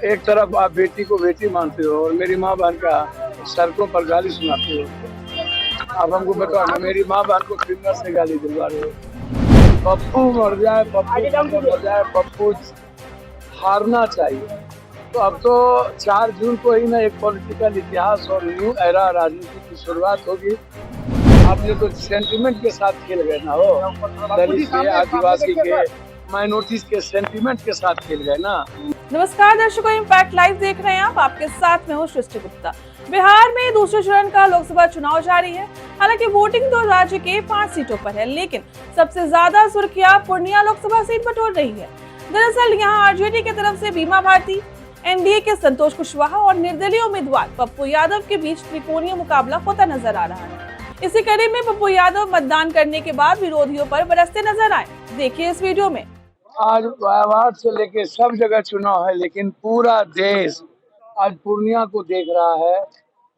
एक तरफ आप बेटी को बेटी मानते हो और मेरी माँ बहन का सड़कों पर गाली सुनाते हो। आप हमको बताओ ना, मेरी माँ बहन को क्रिमिनल से गाली दिलवा रहे हो। पप्पू मर जाए, पप्पू मर जाए, पप्पू हारना चाहिए। तो अब तो 4 जून को ही ना एक पॉलिटिकल इतिहास और न्यू एरा राजनीति की शुरुआत होगी। आपने तो सेंटिमेंट के साथ खेल गए ना, हो दलित के, आदिवासी के, माइनॉरिटीज के सेंटिमेंट के साथ खेल गए ना। नमस्कार दर्शकों, इम्पैक्ट लाइव देख रहे हैं आप। आपके साथ में हूँ सृष्टि गुप्ता। बिहार में दूसरे चरण का लोकसभा चुनाव जारी है। हालांकि वोटिंग तो राज्य के 5 सीटों पर है, लेकिन सबसे ज्यादा सुर्खियां पूर्णिया लोकसभा सीट बटोर रही है। दरअसल यहाँ आरजेडी की तरफ से बीमा भारती, एनडीए के संतोष कुशवाहा और निर्दलीय उम्मीदवार पप्पू यादव के बीच त्रिकोणीय मुकाबला होता नजर आ रहा है। इसी कड़ी में पप्पू यादव मतदान करने के बाद विरोधियों पर बरसते नजर आए। देखिए इस वीडियो में। आज वार्ड से लेके सब जगह चुनाव है, लेकिन पूरा देश आज पूर्णिया को देख रहा है।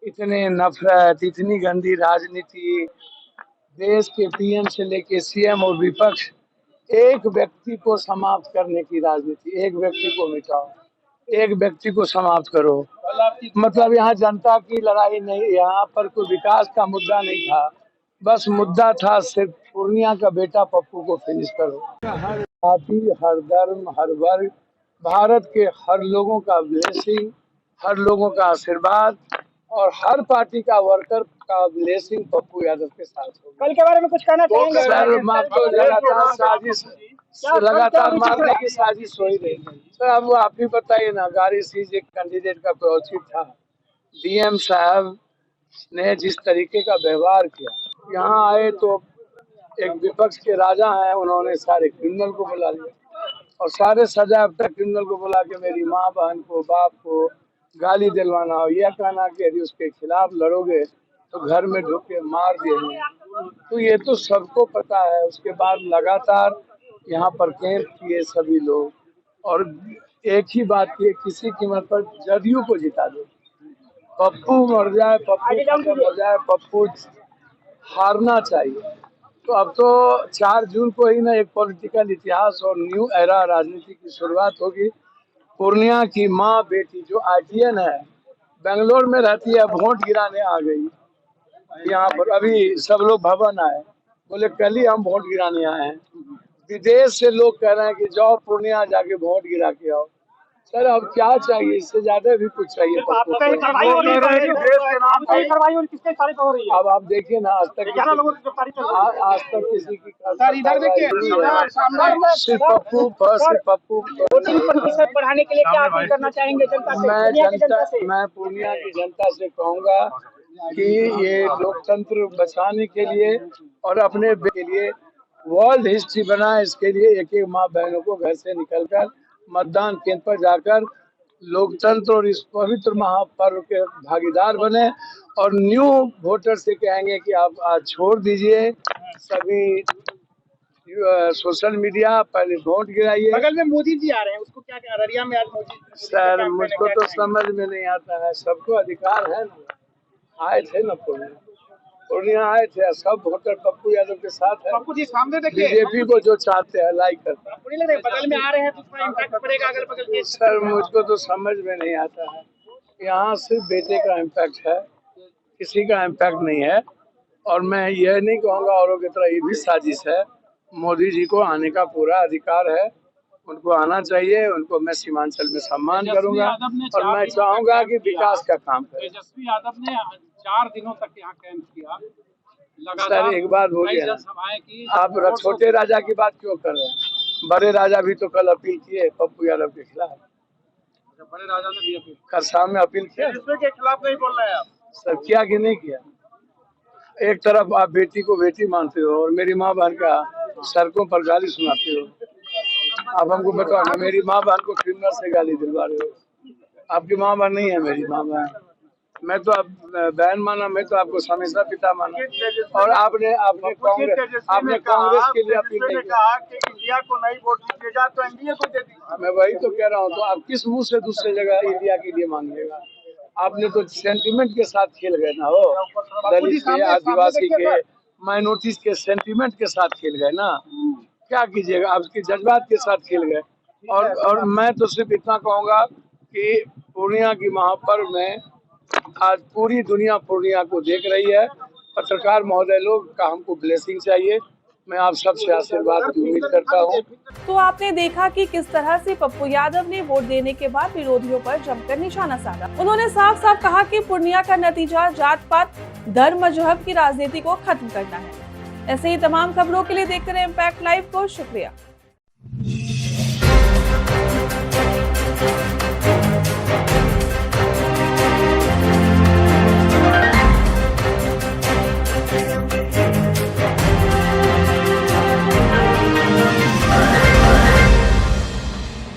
इतने नफरत, इतनी गंदी राजनीति, देश के पीएम से लेके सीएम और विपक्ष, एक व्यक्ति को समाप्त करने की राजनीति। एक व्यक्ति को मिटाओ, एक व्यक्ति को समाप्त करो। मतलब यहाँ जनता की लड़ाई नहीं, यहाँ पर कोई विकास का मुद्दा नहीं था। बस मुद्दा था सिर्फ पूर्णिया का बेटा पप्पू को फिनिश करो। हर जाति, हर धर्म, हर वर्ग, भारत के हर लोगों का ब्लेसिंग, हर लोगों का आशीर्वाद और हर पार्टी का वर्कर का ब्लेसिंग पप्पू यादव के साथ होगा। कल के बारे में कुछ कहना चाहेंगे? सर आपको लगातार साजिश, लगातार मारने की साजिश हो ही रही है। सर अब आप ही बताइए ना, गाड़ी सीज एक कैंडिडेट का कोई औचित था? डीएम साहब ने जिस तरीके का व्यवहार किया, यहाँ आए तो एक विपक्ष के राजा हैं, उन्होंने सारे क्रिमिनल को बुला लिया और सारे सजा अब तक क्रिमिनल को बुला के मेरी माँ बहन को, बाप को गाली दिलवाना और यह कहना कि यदि उसके खिलाफ लड़ोगे तो घर में ढुक के मार देंगे। तो ये तो सबको पता है। उसके बाद लगातार यहाँ पर कैंप किए सभी लोग और एक ही बात की, किसी कीमत पर जदयू को जिता दो। पप्पू मर जाए, पप्पू मर जाए, पप्पू हारना चाहिए। तो अब तो 4 जून को ही ना एक पॉलिटिकल इतिहास और न्यू एरा राजनीति की शुरुआत होगी। पूर्णिया की माँ बेटी जो आईटीएन है, बेंगलोर में रहती है, वोट गिराने आ गई यहाँ पर। अभी सब लोग भवन आए, बोले कल ही हम वोट गिराने आए हैं। विदेश से लोग कह रहे हैं कि जाओ पूर्णिया जाके वोट गिरा के आओ। सर अब क्या चाहिए, इससे ज्यादा भी कुछ चाहिए? अब आप देखिए ना, आज तक किसी की सिर्फ पप्पू बढ़ाने के लिए क्या अपील करना चाहेंगे जनता से? मैं पूर्णिया की जनता से कहूँगा कि ये लोकतंत्र बचाने के लिए और अपने के लिए वर्ल्ड हिस्ट्री बनाए, इसके लिए एक एक माँ बहनों को घर से निकलकर मतदान केंद्र पर जाकर लोकतंत्र और इस पवित्र महापर्व के भागीदार बने। और न्यू वोटर से कहेंगे कि आप आज छोड़ दीजिए सभी सोशल मीडिया, पहले वोट गिराइए। बगल में मोदी जी आ रहे हैं, उसको क्या अररिया में आज मोदी? सर मुझको तो समझ में नहीं आता है। सबको अधिकार है ना, आए थे ना पूर्णिया आए थे, सब वोटर पप्पू यादव के साथ है। पप्पू जी सामने देखिए, बीजेपी को जो चाहते हैं लाइक करते हैं। बगल में आ रहे हैं तो उसका इम्पैक्ट पड़ेगा अगल बगल के। सर मुझको तो समझ में नहीं आता है। यहाँ सिर्फ बेटे का इम्पैक्ट है, किसी का इम्पैक्ट नहीं है। और मैं यह नहीं कहूँगा औरों की तरह ये भी साजिश है। मोदी जी को आने का पूरा अधिकार है, उनको आना चाहिए। उनको मैं सीमांचल में सम्मान करूंगा और मैं चाहूंगा कि विकास का काम करें। तेजस्वी यादव ने 4 दिनों तक यहाँ कैंप किया। सर एक बात बोलिए, आप छोटे राजा की बात क्यों कर रहे हैं? बड़े राजा भी तो कल अपील किए पप्पू यादव के खिलाफ। बड़े राजा ने भी अपील, कल शाम में अपील किया। के खिलाफ नहीं बोल रहे हैं आप? सर किया कि नहीं किया? एक तरफ आप बेटी को बेटी मानते हो और मेरी माँ बहन का सड़कों पर गाली सुनाते हो। आप हमको बताओ ना, मेरी माँ बहन को क्रिमिनल से गाली दिलवा रहे हो। आपकी माँ बहन नहीं है मेरी माँ बहन। मैं तो आप बहन माना, मैं तो आपको हमेशा पिता माना। और आपने कांग्रेस के लिए अपील नहीं कहा कि इंडिया को नहीं वोट दीजिएगा तो एनडीए को दे दीजिए। मैं वही तो कह रहा हूँ। तो आप किस मुंह से दूसरे जगह इंडिया के लिए मांगिएगा? आपने तो सेंटिमेंट के साथ खेल गए ना, हो दलित के, आदिवासी के, माइनॉरिटीज के सेंटिमेंट के साथ खेल गए ना। क्या कीजिएगा, आपके जज्बात के साथ खेल गए। और मैं तो सिर्फ इतना कहूँगा कि पूर्णिया की महापर्व में आज पूरी दुनिया पूर्णिया को देख रही है। पत्रकार महोदय लोग का हमको ब्लेसिंग चाहिए। मैं आप सबसे आशीर्वाद की उम्मीद करता हूँ। तो आपने देखा कि किस तरह से पप्पू यादव ने वोट देने के बाद विरोधियों पर जमकर निशाना साधा। उन्होंने साफ साफ कहा कि पूर्णिया का नतीजा जात पात, धर्म, मजहब की राजनीति को खत्म करना है। ऐसे ही तमाम खबरों के लिए देखते रहे इम्पैक्ट लाइव को। शुक्रिया।